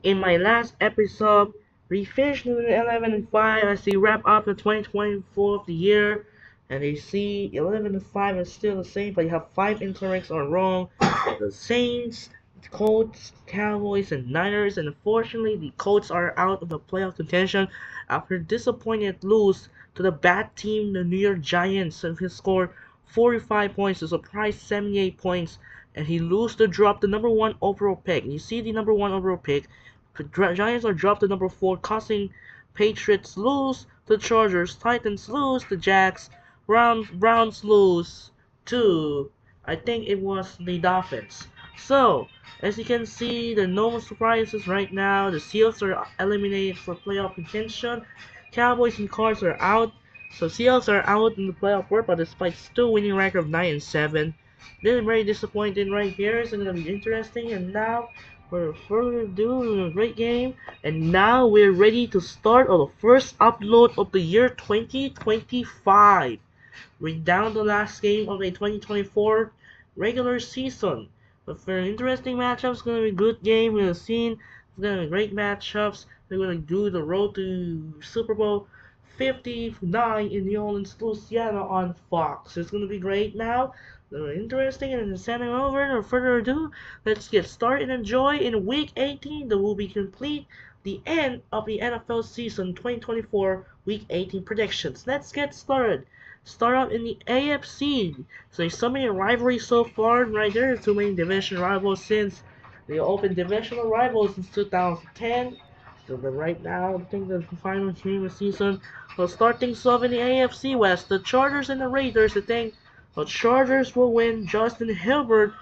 In my last episode, we finished with 11-5 as they wrap up the 2024 of the year, and they see 11-5 is still the same, but you have 5 incorrects are wrong. The Saints, Colts, Cowboys, and Niners, and unfortunately, the Colts are out of the playoff contention after disappointed lose to the bad team, the New York Giants, and he scored 45 points, a surprise 78 points, and he lose to drop the number 1 overall pick. You see the number 1 overall pick. Giants are dropped to number 4, causing Patriots lose to Chargers, Titans lose to Jags, Browns lose to, I think it was the Dolphins. So, as you can see, there are no surprises right now. The Seahawks are eliminated for playoff contention. Cowboys and Cards are out. So Seahawks are out in the playoff work, but despite still winning record of 9-7. This is very disappointing right here. It's gonna be interesting. And now, without further ado, a great game. And now we're ready to start on the first upload of the year 2025. We're down the last game of the 2024 regular season. But for interesting matchups, it's gonna be a good game. We've seen it's gonna be great matchups. We're gonna do the road to Super Bowl 59 in New Orleans, Louisiana on Fox. It's gonna be great now. Interesting, and sending over no further ado, let's get started and enjoy. In week 18 that will be complete the end of the NFL season 2024 week 18 predictions. Let's get started. Start off in the AFC. So there's so many rivalries so far right there. Too many division rivals since they opened divisional rivals since 2010. So but right now, I think the final game of the season. So start things off in the AFC West. The Chargers and the Raiders. I think the Chargers will win. Justin Herbert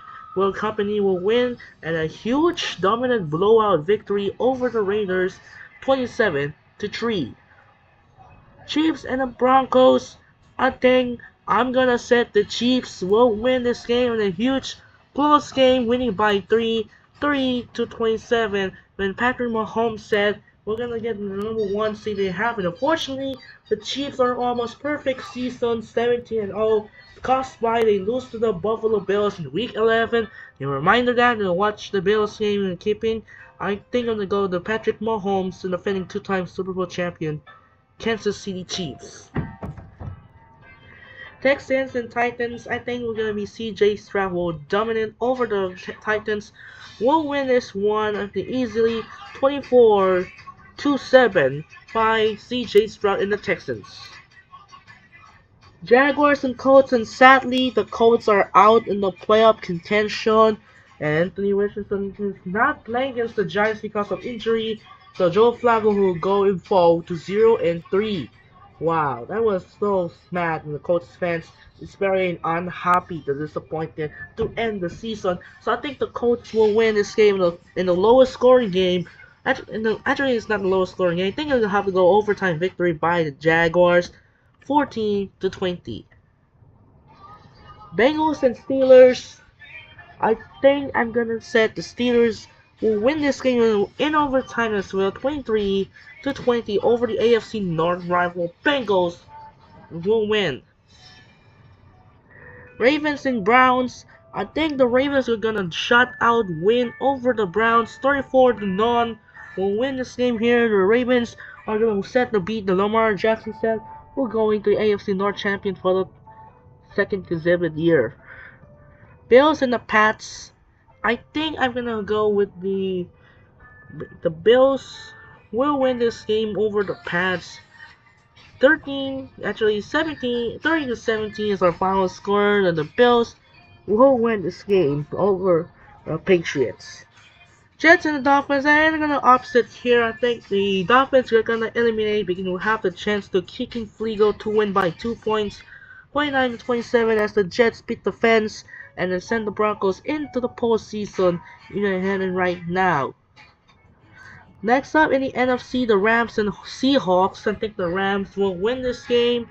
company will win, and a huge dominant blowout victory over the Raiders, 27-3. Chiefs and the Broncos. I think I'm gonna set the Chiefs will win this game in a huge close game, winning by 3-27. When Patrick Mahomes said we're gonna get the number 1 seed they have, and unfortunately the Chiefs are almost perfect season 17-0, caused by they lose to the Buffalo Bills in week 11. A reminder that to watch the Bills game and keeping. I think I'm gonna go to Patrick Mahomes, the defending 2-time Super Bowl champion, Kansas City Chiefs. Texans and Titans, I think we're gonna be CJ Stroud will dominate over the Titans. Will win this one easily 24-7 by CJ Stroud in the Texans. Jaguars and Colts, and sadly the Colts are out in the playoff contention. And Anthony Richardson is not playing against the Giants because of injury. So Joe Flacco will go in fall to 0-3. Wow, that was so mad, and the Colts fans is very unhappy, disappointed to end the season. So I think the Colts will win this game in the lowest scoring game. Actually, it's not the lowest scoring game. I think it'll have to go overtime victory by the Jaguars, 14-20. Bengals and Steelers. I think I'm gonna set the Steelers will win this game in overtime as well, 23-20 over the AFC North rival Bengals will win. Ravens and Browns. I think the Ravens are gonna win over the Browns, 34-0. Will win this game here. The Ravens are gonna set to beat the Lamar Jackson set. We're going to the AFC North champion for the second consecutive year. Bills and the Pats. I think I'm gonna go with the Bills will win this game over the Pats. 30-17 is our final score, and the Bills will win this game over the Patriots. Jets and the Dolphins, I'm gonna upset here. I think the Dolphins are gonna eliminate because we have the chance to kicking Fleagle to win by 2 points, 29-27, as the Jets beat the fence and then send the Broncos into the postseason in right now. Next up in the NFC, the Rams and Seahawks. I think the Rams will win this game.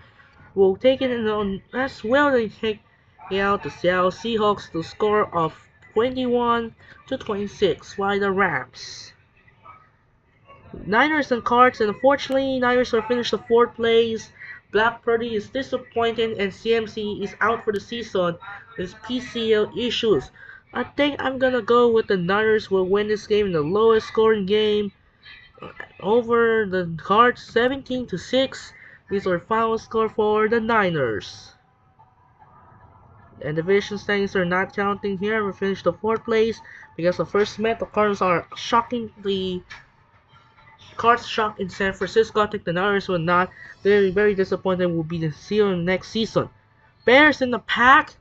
Will take it in as well. They take out the Seattle Seahawks to score of 21-26 by the Rams. Niners and Cards, and unfortunately Niners are finished the 4th place. Black Purdy is disappointed, and CMC is out for the season with PCL issues. I think I'm gonna go with the Niners will win this game in the lowest scoring game over the Cards 17-6. These are final score for the Niners. And division standings are not counting here. We finished the 4th place because the first met the Cardinals are shocking the Cards shocked in San Francisco. I think the Niners will not. Very disappointed will be the season next season. Bears in the pack.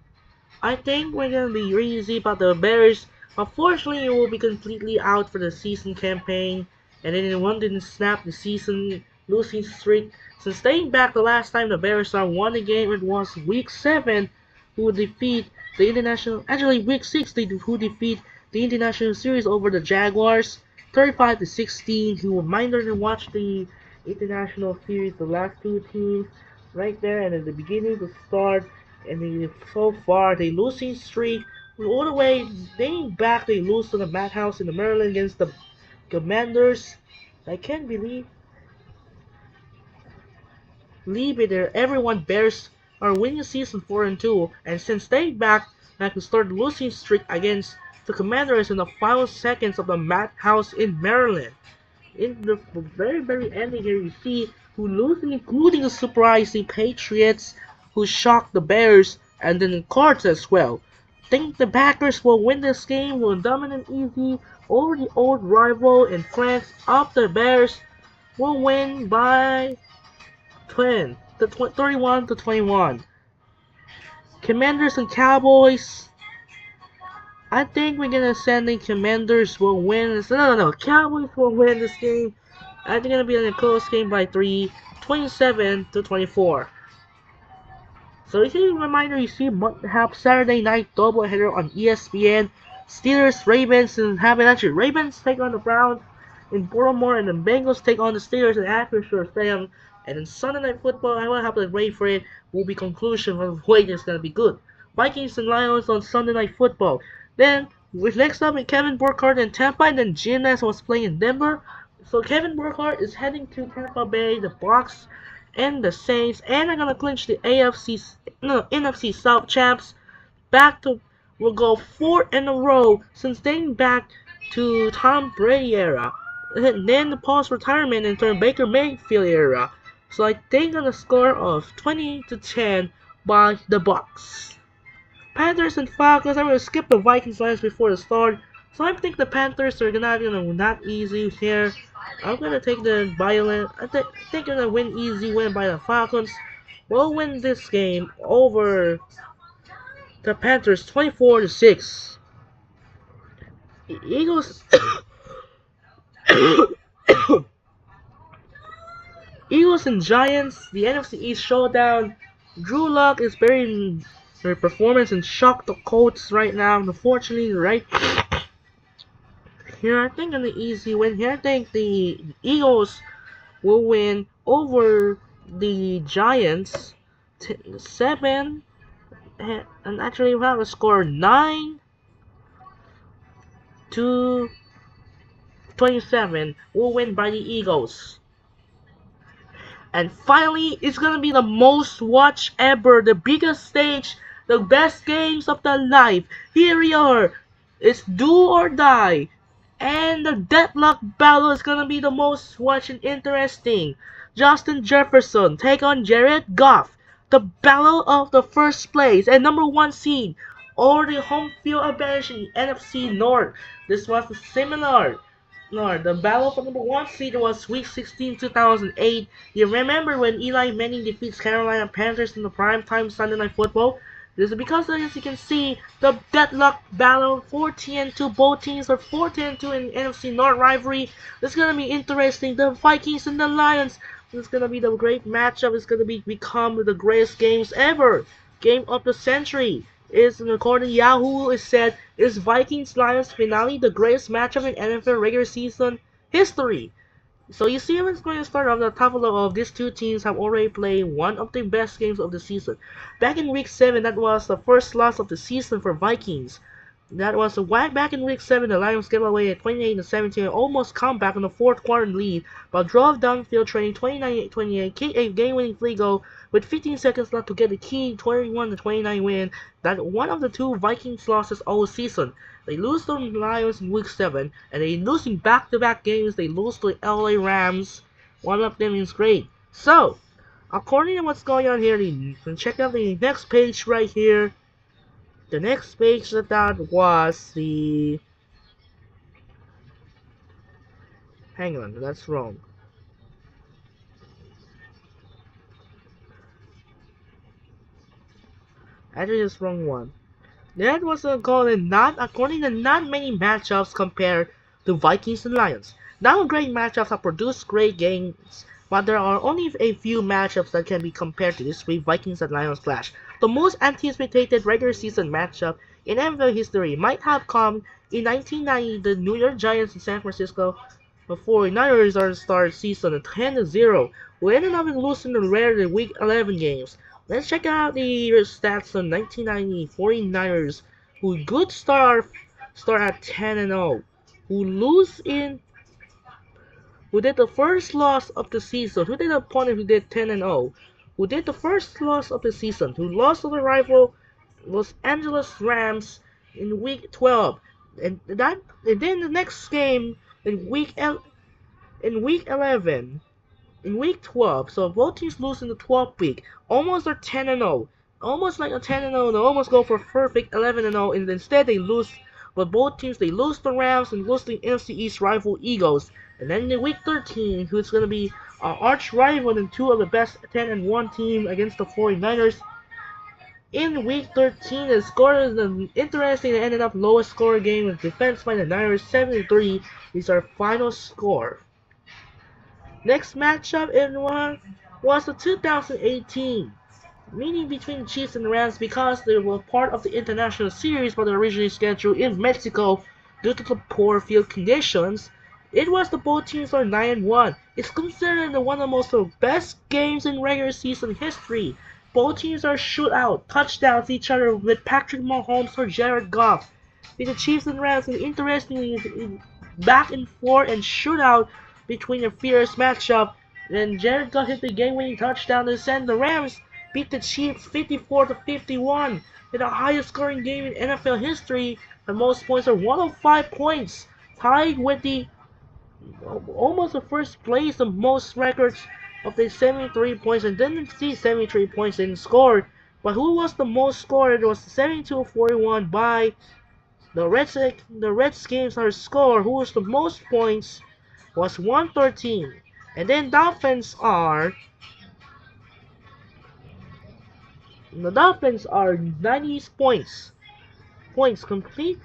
I think we're gonna be really easy about the Bears. Unfortunately, it will be completely out for the season campaign, and then one didn't snap the season losing streak. Since dating back the last time the Bears won a game, it was Week 7, who would defeat the International. Actually, Week 6, who defeat the International Series over the Jaguars, 35-16. Who reminder to watch the International Series, the last two teams, right there, and at the beginning to start. And so far, they losing streak all the way dating back. They lose to the Madhouse in the Maryland against the Commanders. I can't believe it. There, everyone Bears are winning season 4-2, and since they back, I can start losing streak against the Commanders in the final seconds of the Madhouse in Maryland. In the very ending here, you see who losing, including the surprising Patriots, who shocked the Bears, and then the Cards as well. Think the Packers will win this game, will dominate easy over the old rival in France. Up the Bears will win by 31-21. Commanders and Cowboys. I think we're gonna send the Commanders will win. No. Cowboys will win this game. I think it's gonna be a close game by 3, 27-24. So this is a reminder, you see have Saturday night doubleheader on ESPN. Steelers, Ravens, and having actually Ravens take on the Browns in Baltimore, and the Bengals take on the Steelers in Acrisure Stadium. And then Sunday Night Football, I will have to wait for it. Will be conclusion of the wait is gonna be good. Vikings and Lions on Sunday Night Football. Then with next up, Kevin Burkhardt in Tampa, and then GNS was playing in Denver. So Kevin Burkhardt is heading to Tampa Bay, the Bucs, and the Saints, and are gonna clinch the NFC South champs. Back to will go 4 in a row since dating back to Tom Brady era. And then the post-retirement and turn Baker Mayfield era. So I think on a score of 20-10 by the Bucs. Panthers and Falcons. I'm gonna skip the Vikings lines before the start. So I think the Panthers are not easy here. I'm gonna take the violent. I think they're gonna win easy win by the Falcons. We'll win this game over the Panthers 24-6. Eagles Eagles and Giants, the NFC East showdown. Drew Lock is burying their performance and shocked the Colts right now. Unfortunately, right here, I think an easy win here. I think the Eagles will win over the Giants 7, and actually we have a score 9-27. Will win by the Eagles. And finally, it's gonna be the most watched ever, the biggest stage, the best games of the life. Here we are. It's do or die. And the deadlock battle is gonna be the most watched and interesting. Justin Jefferson take on Jared Goff. The battle of the first place and number 1 seed, or the home field advantage in the NFC North. This was similar. No, the battle for number 1 seed was Week 16, 2008. You remember when Eli Manning defeats Carolina Panthers in the primetime Sunday Night Football? This is because, as you can see, the deadlock battle 14-2. Both teams are 14-2 in NFC North rivalry. This is gonna be interesting. The Vikings and the Lions. This is gonna be the great matchup. It's gonna become the greatest games ever. Game of the century. Is according to Yahoo, it said is Vikings Lions finale the greatest matchup in NFL regular season history. So you see what's going to start off. The top of these two teams have already played one of the best games of the season. Back in week 7, that was the first loss of the season for Vikings. That was a whack back in week 7. The Lions gave away a 28-17 and almost come back in the fourth quarter lead, but drove downfield training 29-28, kicked a game-winning field goal with 15 seconds left to get the key 21-29 win. That one of the two Vikings losses all season. They lose to the Lions in week 7, and they losing back-to-back games. They lose to the LA Rams. One of them is great. So, according to what's going on here, you can check out the next page right here. The next page that was the... Hang on, that's wrong. Actually, it's wrong one. That was according to not many matchups compared to Vikings and Lions. Now great matchups have produced great games, but there are only a few matchups that can be compared to this week Vikings and Lions clash. The most anticipated regular season matchup in NFL history might have come in 1990, the New York Giants in San Francisco. The 49ers started season 10-0, who ended up losing the rare Week 11 games. Let's check out the stats on 1990 49ers, who good start at 10-0, who did the first loss of the season, who did the opponent who did 10-0, who did the first loss of the season, who lost to the rival Los Angeles Rams in Week 12, and then the next game in Week 11. In week 12, so both teams lose in the 12th week. Almost are 10-0. Almost like a 10-0. They almost go for perfect 11-0, and instead they lose. But both teams, they lose the Rams and lose the NFC East rival Eagles. And then in week 13, who's going to be our arch rival and two of the best 10-1 team against the 49ers. In week 13, the score is interesting. It ended up lowest score game with defense by the Niners 73 is our final score. Next matchup was the 2018 meeting between the Chiefs and the Rams because they were part of the international series but originally scheduled in Mexico due to the poor field conditions. It was the both teams are 9-1. It's considered one of the most best games in regular season history. Both teams are shootout, touchdowns each other with Patrick Mahomes or Jared Goff. With the Chiefs and Rams, and interestingly, back and forth and shootout between a fierce matchup. Then Jared Goff hit the game-winning touchdown to send the Rams beat the Chiefs 54-51 in the highest scoring game in NFL history. The most points are 105 points, tied with the almost the first place of most records of the 73 points, and didn't see 73 points in score. But who was the most scored? It was 72-41 by the Redskins. Our score, who was the most points, was 113. And then Dolphins are 90 points. Points complete.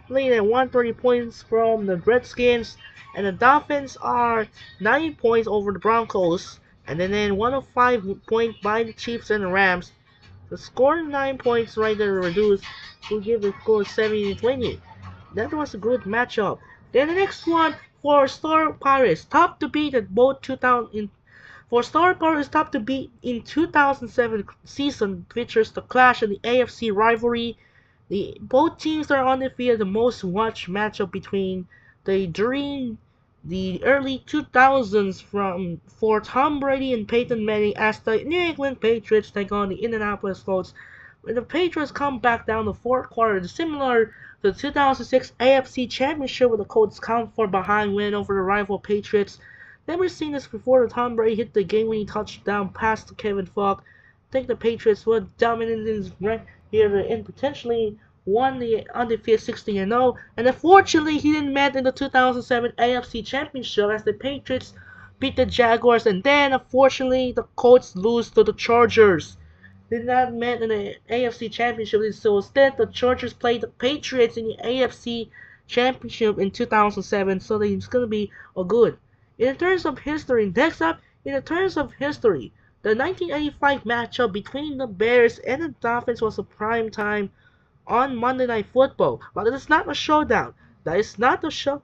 Lead at 130 points from the Redskins. And the Dolphins are 90 points over the Broncos. And then 105 points by the Chiefs and the Rams. The score 9 points right there reduced to give the score 70-20. That was a good matchup. Then the next one for Star Pirates, top to beat at both 2000 for Star Pirates top to beat in 2007 season features the clash in the AFC rivalry. Both teams are undefeated, the most watched matchup between during the early 2000s for Tom Brady and Peyton Manning as the New England Patriots take on the Indianapolis Colts. When the Patriots come back down the fourth quarter, similar to the 2006 AFC Championship where the Colts come for behind win over the rival Patriots. Never seen this before. The Tom Brady hit the game-winning touchdown pass to Kevin Falk. I think the Patriots were dominant in this here and potentially won the undefeated 16-0. And unfortunately, he didn't met in the 2007 AFC Championship as the Patriots beat the Jaguars. And then, unfortunately, the Colts lose to the Chargers. Did not met in the AFC Championship, so instead the Chargers played the Patriots in the AFC Championship in 2007, so it's gonna be a good. In terms of history, next up, the 1985 matchup between the Bears and the Dolphins was a prime time on Monday Night Football, but it is not a showdown. That is not the show.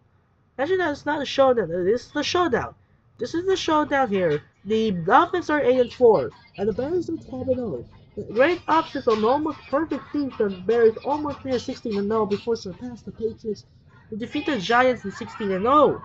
Actually, that is not a showdown. It is the showdown. This is the showdown here. The Dolphins are 8-4, and the Bears are 12-0. Great upsets on almost perfect season. Bears almost near 16-0 before surpassed the Patriots, who defeated Giants in 16-0.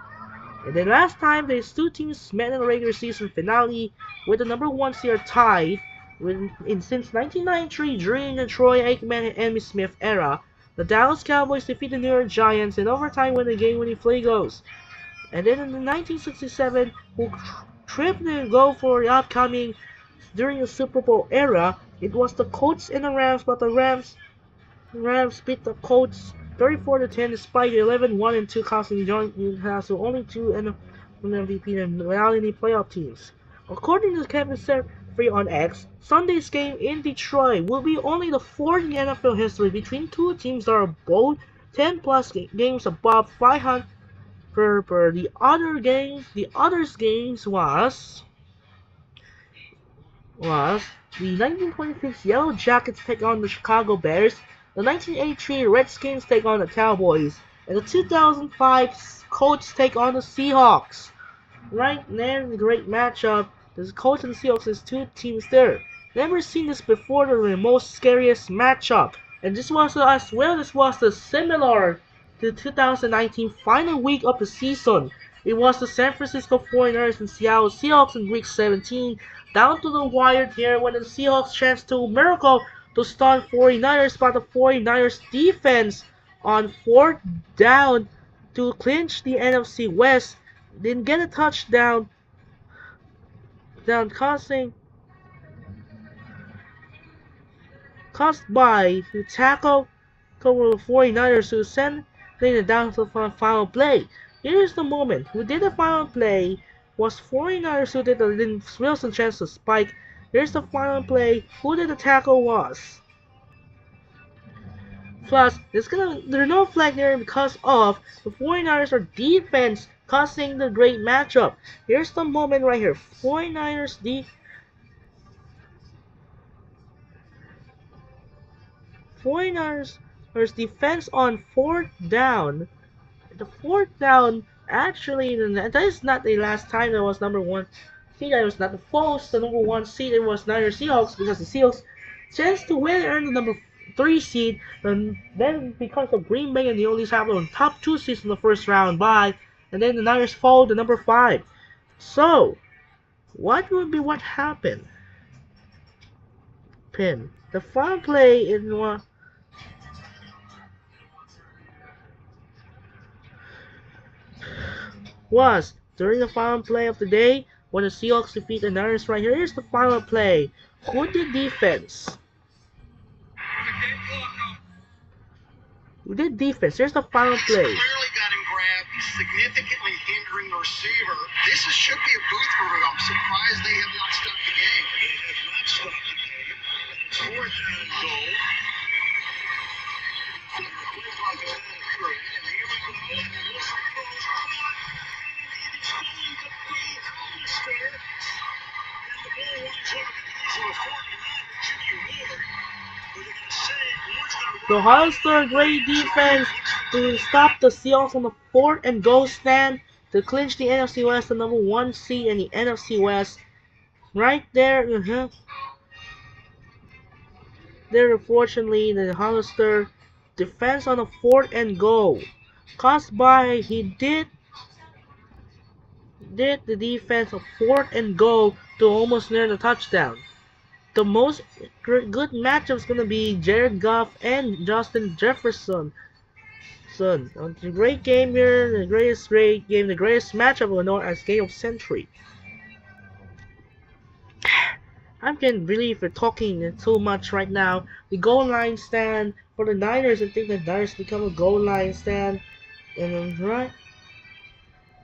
And then last time these two teams met in the regular season finale with the #1 seed tied since 1993 during the Troy Aikman and Emmitt Smith era. The Dallas Cowboys defeated the New York Giants in overtime when the game-winning field goals. And then in 1967, who tripped the goal for the upcoming during the Super Bowl era, it was the Colts and the Rams, but the Rams beat the Colts 34-10 despite 11-1-2 costing joint Newcastle only two MVP and without any playoff teams. According to Kevin Free on X, Sunday's game in Detroit will be only the fourth in NFL history between two teams that are both 10-plus games above 500 per the others games was the 1926 Yellow Jackets take on the Chicago Bears, the 1983 Redskins take on the Cowboys, and the 2005 Colts take on the Seahawks. Right there, the great matchup. The Colts and Seahawks is two teams there. Never seen this before. The most scariest matchup, and this was as well. This was the similar to 2019 final week of the season. It was the San Francisco 49ers and Seattle Seahawks in Week 17, down to the wire here when the Seahawks chanced to miracle to start 49ers, but the 49ers defense on 4th down to clinch the NFC West didn't get a touchdown, caused by the tackle cover the 49ers who sent it down to the final play. Here's the moment. Who did the final play was 49ers who did the Wilson chance to spike. Here's the final play. Who did the tackle was. Plus, there's no flag there because of the 49ers are defense causing the great matchup. Here's the moment right here. 49ers defense on 4th down. The 4th down, actually, that is not the last time there was #1 seed. It was not the false, the #1 seed. It was Niners Seahawks because the Seahawks chance to win and earn the #3 seed. And then because of Green Bay and the only have the top 2 seeds in the first round bye, and then the Niners followed the #5. So, what happened? Pin. The final play in one. Was during the final play of the day when the Seahawks defeat the Niners right here. Here's the final play. Who did defense? Here's the final play. Clearly got him grabbed, significantly hindering the receiver. This should be a booth review. I'm surprised they have not stopped the game. They have not stopped the game. It's 4th down and goal. And here we go. Wilson throws caught. It is going to be Hollister. And the ball winds up to the 49er, Jimmy Ward. So Hollister, great defense to stop the Seahawks on the 4th and goal stand to clinch the NFC West, the #1 seed in the NFC West. Right there, There, unfortunately, the Hollister defense on the 4th and goal, caused by he did the defense of 4th and goal to almost near the touchdown. The most good matchup is going to be Jared Goff and Justin Jefferson. So, it's a great game here, the greatest matchup of the game of century. I can't believe we're talking so much right now. The goal line stand for the Niners. I think the Niners become a goal line stand. And right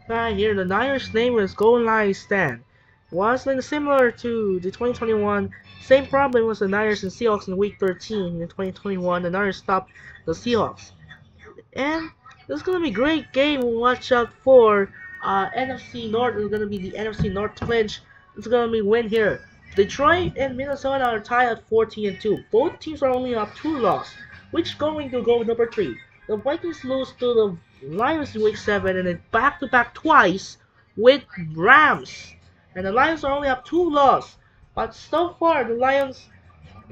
here, the Niners name was goal line stand. Was similar to the 2021. Same problem was the Niners and Seahawks in Week 13 in 2021. The Niners stopped the Seahawks. And this is going to be a great game. Watch out for NFC North. It's going to be the NFC North clinch. It's going to be win here. Detroit and Minnesota are tied at 14-2. Both teams are only up 2 losses. Which going to go #3? The Vikings lose to the Lions in Week 7 and then back-to-back twice with Rams. And the Lions are only up 2 losses. But so far, the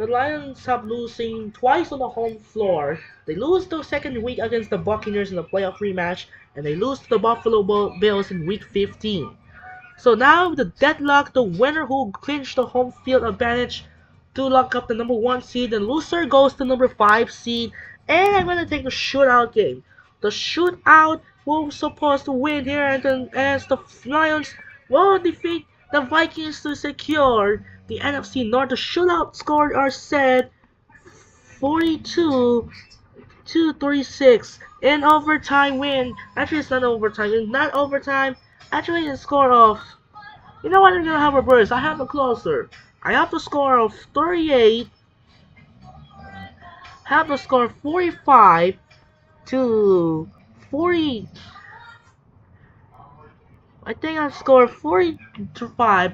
the Lions have losing twice on the home floor. They lose the second week against the Buccaneers in the playoff rematch, and they lose to the Buffalo Bills in week 15. So now the deadlock, the winner who clinched the home field advantage to lock up the number 1 seed, the loser goes to number 5 seed, and I'm gonna take the shootout game. The shootout will supposed to win here, and then as the Lions will defeat the Vikings to secure the NFC North. The shootout scores are set 42 to 36 in overtime win. Actually, it's not overtime. It's not overtime. Actually, the score of, you know what, I'm gonna have a burst. I have a closer. I have the score of 38. Have the score 45 to 40. I think I scored 45,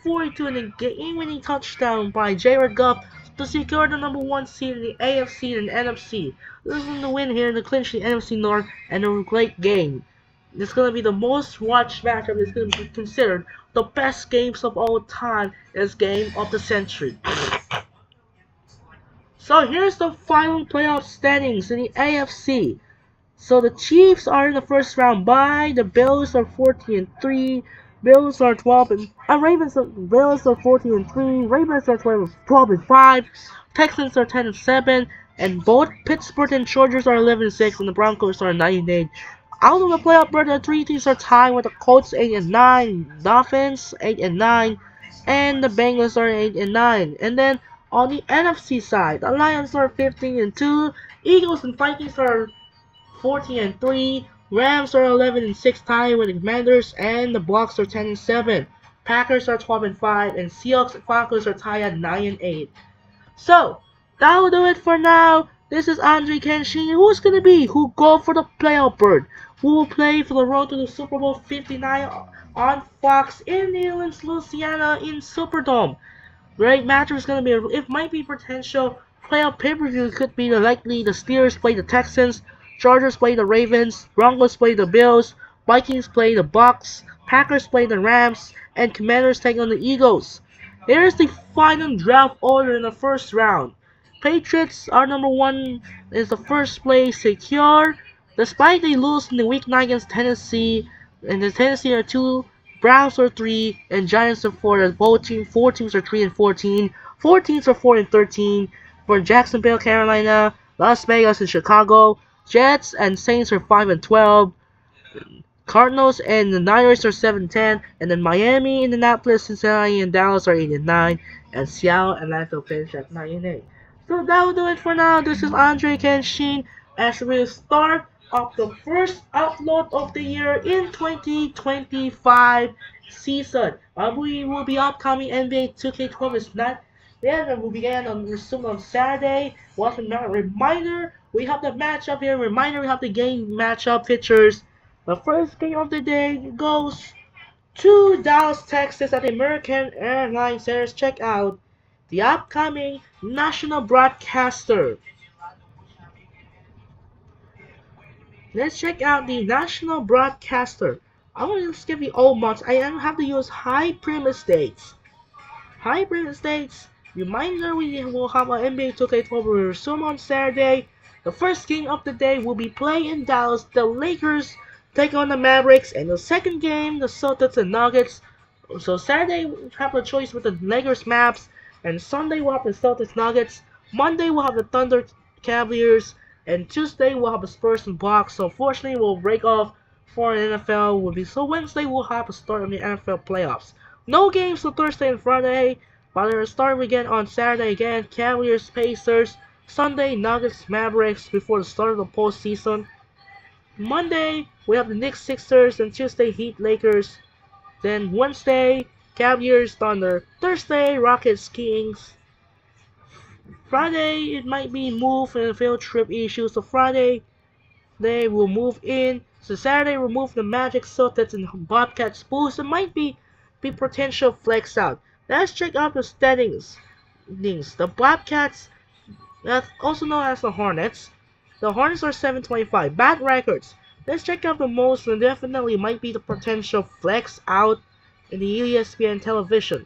42 in the game-winning touchdown by Jared Goff to secure the number 1 seed in the AFC and NFC. This is the win here to clinch the NFC North, and a great game. It's going to be the most watched matchup. It's going to be considered the best games of all time as game of the century. So here's the final playoff standings in the AFC. So the Chiefs are in the first round bye. The Bills are 14-3. Bills are 12 and Bills are 14-3. Ravens are 12-5. Texans are 10-7, and both Pittsburgh and Chargers are 11-6, and the Broncos are 9-8. Out of the playoff berth, the 3 teams are tied with the Colts 8-9, Dolphins 8-9, and the Bengals are 8-9. And then on the NFC side, the Lions are 15-2. Eagles and Vikings are 14-3. Rams are 11-6, tied with the Commanders, and the Bucs are 10-7. Packers are 12-5, and Seahawks and Falcons are tied at 9-8. So that will do it for now. This is Andre Kenshin. Who's gonna be who go for the playoff berth? Who will play for the road to the Super Bowl 59 on Fox in New Orleans, Louisiana in Superdome? Great match is gonna be. It might be potential playoff pay-per-view. Could be the Steelers play the Texans. Chargers play the Ravens, Broncos play the Bills, Vikings play the Bucs, Packers play the Rams, and Commanders take on the Eagles. Here's the final draft order in the first round. Patriots are number 1, is the first place secure, despite they lose in the week 9 against Tennessee, and the Tennessee are 2, Browns are 3, and Giants are 4. Both teams, 4 teams are 3-14, 4 teams are 4-13 for Jacksonville, Carolina, Las Vegas, and Chicago. Jets and Saints are 5-12. Cardinals and the Niners are 7-10. And then Miami, Indianapolis, Cincinnati, and Dallas are 8-9. And Seattle and Atlanta finish at 9-8. So that will do it for now. This is Andre Kenshin as we start of the first upload of the year in 2025 season. We will be upcoming NBA 2K12 is not there, and will begin on resume on Saturday. Welcome back. Reminder, we have the matchup here. Reminder, we have the game matchup pictures. The first game of the day goes to Dallas, Texas at the American Airlines Center. Check out the upcoming national broadcaster. Let's check out the national broadcaster. I'm going to skip the old months. I have to use high premise dates. High premise dates. Reminder, we will have an NBA 2K12 resume on Saturday. The first game of the day will be played in Dallas. The Lakers take on the Mavericks, and the second game, the Celtics and Nuggets. So Saturday we have a choice with the Lakers Maps, and Sunday we'll have the Celtics Nuggets. Monday we'll have the Thunder Cavaliers, and Tuesday we'll have the Spurs and Bucks. So fortunately we'll break off for an NFL will be. So Wednesday we'll have a start of the NFL playoffs. No games on Thursday and Friday. But they're starting again on Saturday again. Cavaliers, Pacers. Sunday, Nuggets, Mavericks before the start of the postseason. Monday, we have the Knicks, Sixers, and Tuesday, Heat, Lakers. Then Wednesday, Cavaliers, Thunder. Thursday, Rockets, Kings. Friday, it might be moved and field trip issues. So Friday, they will move in. So Saturday, we'll move the Magic, Celtics, and Bobcats, Bulls. It might be potential flex out. Let's check out the standings. The Bobcats, also known as the Hornets. The Hornets are 7-25. Bad records. Let's check out the most, and definitely might be the potential flex out in the ESPN television.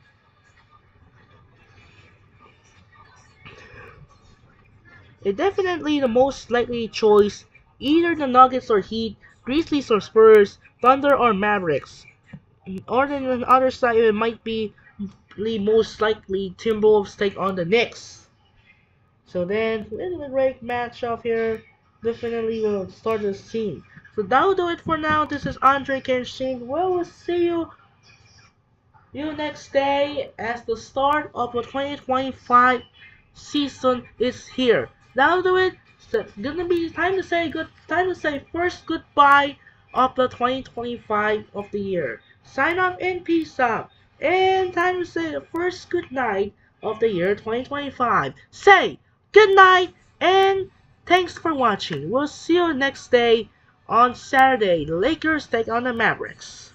It's definitely the most likely choice. Either the Nuggets or Heat, Grizzlies or Spurs, Thunder or Mavericks. Or then on the other side, it might be the most likely Timberwolves take on the Knicks. So then, in a great matchup here, definitely will start this team. So that'll do it for now. This is Andre Kenshin. We'll see you next day as the start of the 2025 season is here. That'll do it. So gonna be time to say first goodbye of the 2025 of the year. Sign off and peace out. And time to say the first good night of the year 2025. Say good night and thanks for watching. We'll see you next day on Saturday. The Lakers take on the Mavericks.